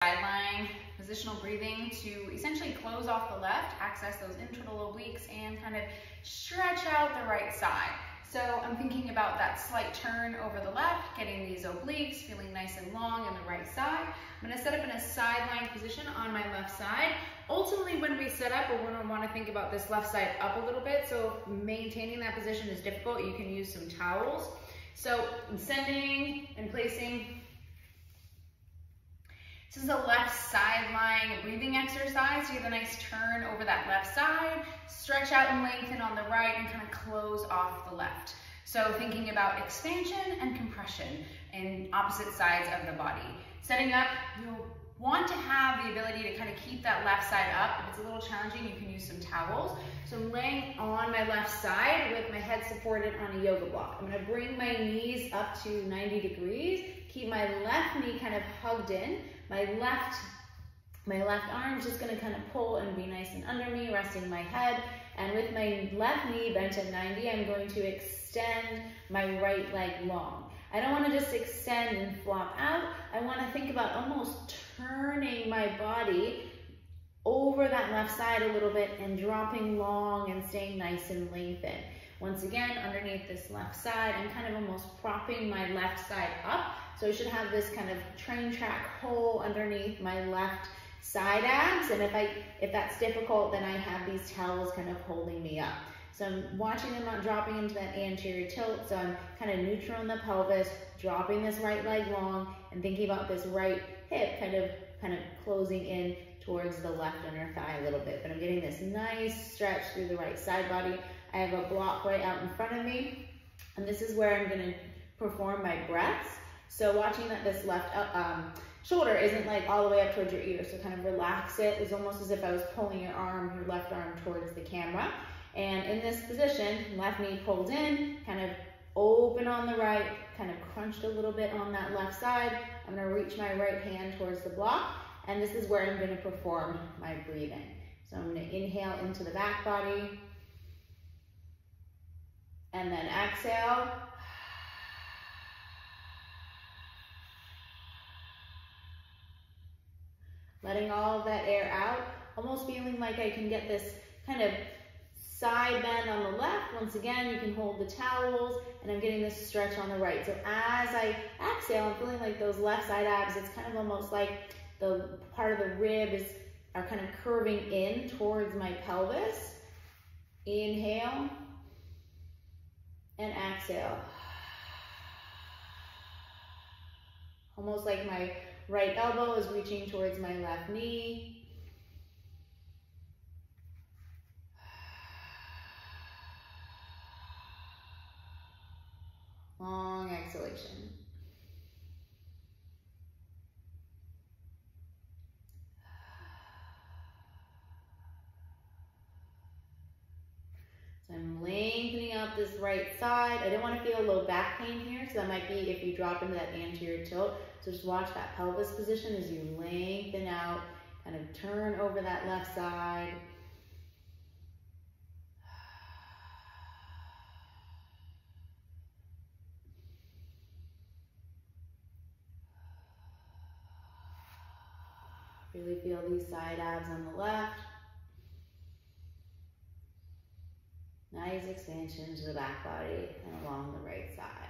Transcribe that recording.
Side lying positional breathing to essentially close off the left, access those internal obliques, and kind of stretch out the right side. So I'm thinking about that slight turn over the left, getting these obliques, feeling nice and long on the right side. I'm gonna set up in a side lying position on my left side. Ultimately, when we set up, we're gonna wanna think about this left side up a little bit. So maintaining that position is difficult. You can use some towels. So I'm sending and placing. This is a left side lying breathing exercise. You get a nice turn over that left side, stretch out and lengthen on the right, and kind of close off the left. So thinking about expansion and compression in opposite sides of the body. Setting up, you'll want to have the ability to kind of keep that left side up. If it's a little challenging, you can use some towels. So I'm laying on my left side with my head supported on a yoga block. I'm gonna bring my knees up to 90 degrees, keep my left knee kind of hugged in. My left arm is just gonna kind of pull and be nice and under me, resting my head. And with my left knee bent at 90, I'm going to extend my right leg long. I don't wanna just extend and flop out. I wanna think about almost turning my body over that left side a little bit and dropping long and staying nice and lengthened. Once again, underneath this left side, I'm kind of almost propping my left side up. So I should have this kind of train track hole underneath my left side abs. And if that's difficult, then I have these towels kind of holding me up. So I'm watching them not dropping into that anterior tilt. So I'm kind of neutral in the pelvis, dropping this right leg long, and thinking about this right hip kind of closing in towards the left inner thigh a little bit. But I'm getting this nice stretch through the right side body. I have a block right out in front of me, and this is where I'm gonna perform my breaths. So watching that this left shoulder isn't like all the way up towards your ear, so kind of relax it. It's almost as if I was pulling your left arm towards the camera. And in this position, left knee pulled in, kind of open on the right, kind of crunched a little bit on that left side. I'm gonna reach my right hand towards the block, and this is where I'm gonna perform my breathing. So I'm gonna inhale into the back body, and then exhale. Letting all of that air out, almost feeling like I can get this kind of side bend on the left. Once again, you can hold the towels, and I'm getting this stretch on the right. So as I exhale, I'm feeling like those left side abs, it's kind of almost like the part of the rib are kind of curving in towards my pelvis. Inhale and exhale. Almost like my right elbow is reaching towards my left knee. Long exhalation. So I'm lengthening out this right side. I don't want to feel low back pain here, so that might be if you drop into that anterior tilt. So just watch that pelvis position as you lengthen out, kind of turn over that left side. Really feel these side abs on the left. Nice expansion to the back body and along the right side.